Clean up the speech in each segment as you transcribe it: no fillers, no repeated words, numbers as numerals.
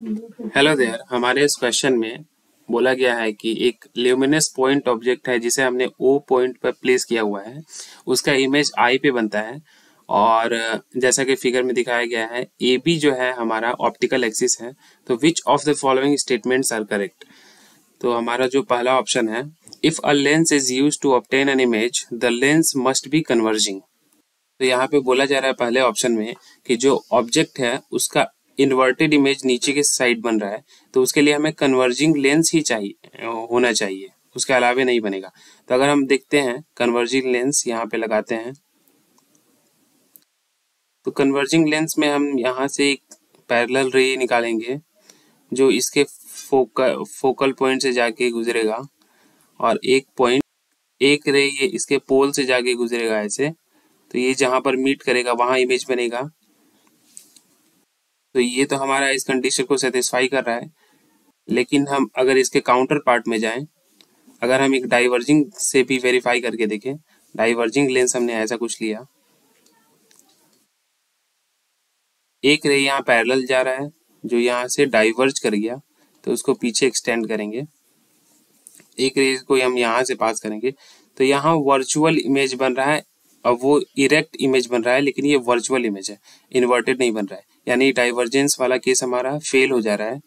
Hello there. हमारे इस question में बोला गया है कि एक ल्यूमिनस पॉइंट ऑब्जेक्ट है जिसे हमने ओ पॉइंट पर प्लेस किया हुआ है, उसका इमेज आई पे बनता है। और जैसा कि फिगर में दिखाया गया है, ए बी जो है हमारा ऑप्टिकल एक्सिस है। तो which of the following statements are correct. तो हमारा जो पहला ऑप्शन है, if a lens is use to obtain an image the lens must be converging. तो यहाँ पे बोला जा रहा है पहले ऑप्शन में कि जो ऑब्जेक्ट है उसका इन्वर्टेड इमेज नीचे के साइड बन रहा है, तो उसके लिए हमें कन्वर्जिंग लेंस ही चाहिए, होना चाहिए, उसके अलावा नहीं बनेगा। तो अगर हम देखते हैं कन्वर्जिंग लेंस यहाँ पे लगाते हैं, तो कन्वर्जिंग लेंस में हम यहाँ से एक पैरेलल रे निकालेंगे जो इसके फोकल पॉइंट से जाके गुजरेगा, और एक रे ये इसके पोल से जाके गुजरेगा ऐसे। तो ये जहां पर मीट करेगा वहां इमेज बनेगा। तो ये तो हमारा इस कंडीशन को सेटिस्फाई कर रहा है। लेकिन हम अगर इसके काउंटर पार्ट में जाएं, अगर हम एक डाइवर्जिंग से भी वेरीफाई करके देखें, डाइवर्जिंग लेंस हमने ऐसा कुछ लिया, एक रे यहाँ पैरेलल जा रहा है जो यहाँ से डाइवर्ज कर गया, तो उसको पीछे एक्सटेंड करेंगे। एक रे को हम यहाँ से पास करेंगे, तो यहाँ वर्चुअल इमेज बन रहा है। अब वो इरेक्ट इमेज बन रहा है, लेकिन ये वर्चुअल इमेज है, इन्वर्टेड नहीं बन रहा है, यानी डाइवर्जेंस वाला केस हमारा फेल हो जा रहा है,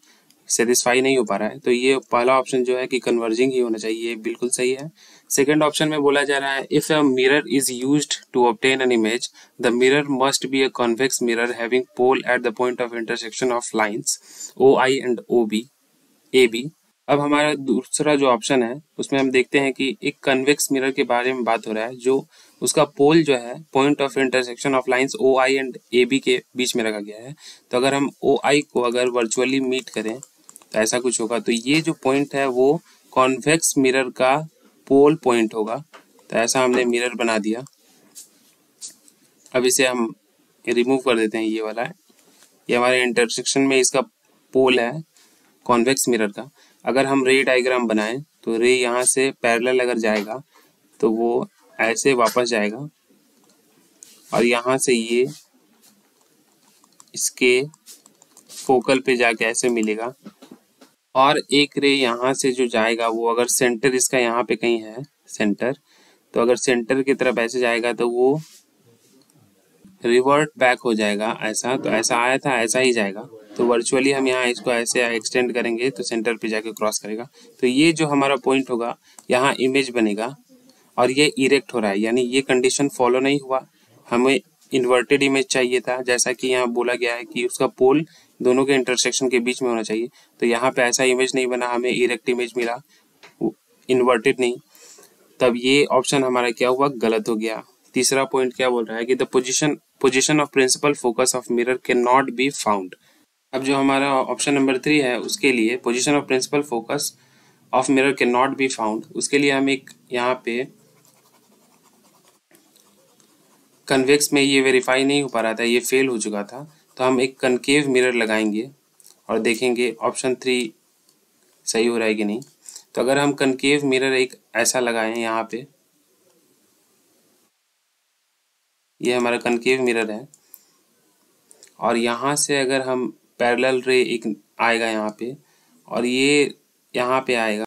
सेटिस्फाई नहीं हो पा रहा है। तो ये पहला ऑप्शन जो है कि कन्वर्जिंग ही होना चाहिए, ये बिल्कुल सही है। सेकंड ऑप्शन में बोला जा रहा है, if a mirror is used to obtain an image the mirror must be a convex mirror having pole at the point of intersection of lines O I and O B A B. अब हमारा दूसरा जो option है उसमें हम देखते हैं कि एक कन्वेक्स मिरर के बारे में बात हो रहा है, जो उसका पोल जो है point of intersection of lines O I and A B के बीच में रखा गया है। तो अगर हम ओ आई को अगर वर्चुअली मीट करें तो ऐसा कुछ होगा। तो ये जो पॉइंट है वो कॉन्वेक्स मिरर का पोल पॉइंट होगा। तो ऐसा हमने मिरर बना दिया। अब इसे हम रिमूव कर देते हैं, ये वाला है, ये हमारे इंटरसेक्शन में इसका पोल है कॉन्वेक्स मिरर का। अगर हम रे डायग्राम बनाएं तो रे यहाँ से पैरेलल अगर जाएगा तो वो ऐसे वापस जाएगा, और यहाँ से ये इसके फोकल पे जाके ऐसे मिलेगा। और एक रे यहाँ से जो जाएगा वो अगर सेंटर इसका यहाँ पे कहीं है सेंटर, तो अगर सेंटर की तरफ ऐसे जाएगा तो वो रिवर्ट बैक हो जाएगा ऐसा। तो ऐसा आया था ऐसा ही जाएगा। तो वर्चुअली हम यहाँ इसको ऐसे एक्सटेंड करेंगे तो सेंटर पे जाके क्रॉस करेगा। तो ये जो हमारा पॉइंट होगा यहाँ इमेज बनेगा, और ये इरेक्ट हो रहा है, यानी ये कंडीशन फॉलो नहीं हुआ। हमें इन्वर्टेड इमेज चाहिए था, जैसा कि यहाँ बोला गया है कि उसका पोल दोनों के इंटरसेक्शन के बीच में होना चाहिए। तो यहाँ पे ऐसा इमेज नहीं बना, हमें इरेक्ट इमेज मिला, इन्वर्टेड नहीं। तब ये ऑप्शन हमारा क्या हुआ, गलत हो गया। तीसरा पॉइंट क्या बोल रहा है कि the position of principal focus of mirror can not be found. अब जो हमारा ऑप्शन नंबर 3 है उसके लिए position of principal focus of mirror can not be found, उसके लिए हम एक यहाँ पे कन्वेक्स में ये वेरीफाई नहीं हो पा रहा था, ये फेल हो चुका था। तो हम एक कनकेव मिरर लगाएंगे और देखेंगे ऑप्शन 3 सही हो रहा है कि नहीं। तो अगर हम कनकेव मिरर एक ऐसा लगाएं यहाँ पे, ये हमारा कनकेव मिरर है, और यहाँ से अगर हम पैरेलल रे एक आएगा यहाँ पे, और ये यहाँ पे आएगा,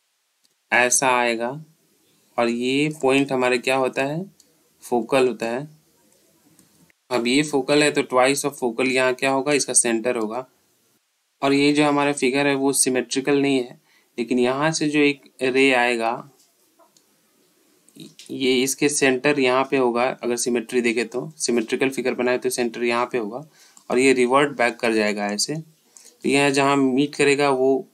ऐसा आएगा, और ये पॉइंट हमारे क्या होता है, फोकल होता है। अब ये फोकल है तो ट्वाइस ऑफ फोकल यहाँ क्या होगा, इसका सेंटर होगा। और ये जो हमारा फिगर है वो सिमेट्रिकल नहीं है, लेकिन यहाँ से जो एक रे आएगा ये इसके सेंटर यहाँ पे होगा। अगर सिमेट्री देखे तो सिमेट्रिकल फिगर बनाए तो सेंटर यहाँ पे होगा, और ये रिवर्ट बैक कर जाएगा ऐसे। तो यहाँ जहाँ मीट करेगा वो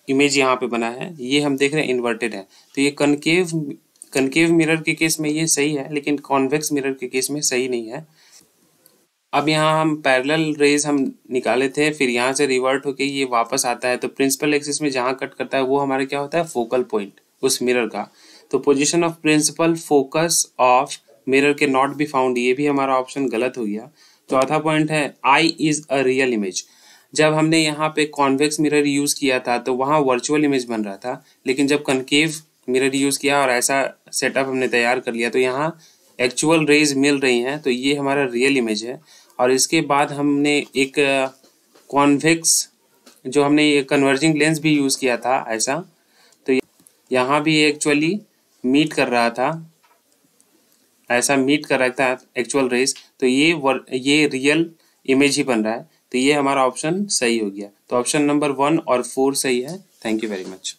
इमेज यहाँ पे बना है, ये हम देख रहे हैं इन्वर्टेड है। तो ये कनकेव मिरर के केस में ये सही है, लेकिन कॉन्वेक्स मिरर के केस में सही नहीं है। अब यहाँ हम पैरेलल रेज हम निकाले थे, फिर यहाँ से रिवर्ट होके ये वापस आता है। तो प्रिंसिपल एक्सिस में जहाँ कट करता है वो हमारा क्या होता है, फोकल पॉइंट उस मिरर का। तो position of principal focus of mirror can not be found, ये भी हमारा ऑप्शन गलत हो गया। चौथा पॉइंट है I is a real image. जब हमने यहाँ पे कॉन्वेक्स मिरर यूज किया था तो वहाँ वर्चुअल इमेज बन रहा था, लेकिन जब कनकेव मिरर यूज किया और ऐसा सेटअप हमने तैयार कर लिया तो यहाँ एक्चुअल रेज मिल रही हैं। तो ये हमारा रियल इमेज है। और इसके बाद हमने एक कॉन्वेक्स जो हमने ये कन्वर्जिंग लेंस भी यूज़ किया था ऐसा, तो यहाँ भी एक्चुअली मीट कर रहा था, ऐसा मीट कर रहा था एक्चुअल रेस, तो ये रियल इमेज ही बन रहा है। तो ये हमारा ऑप्शन सही हो गया। तो ऑप्शन नंबर 1 और 4 सही है। Thank you very much.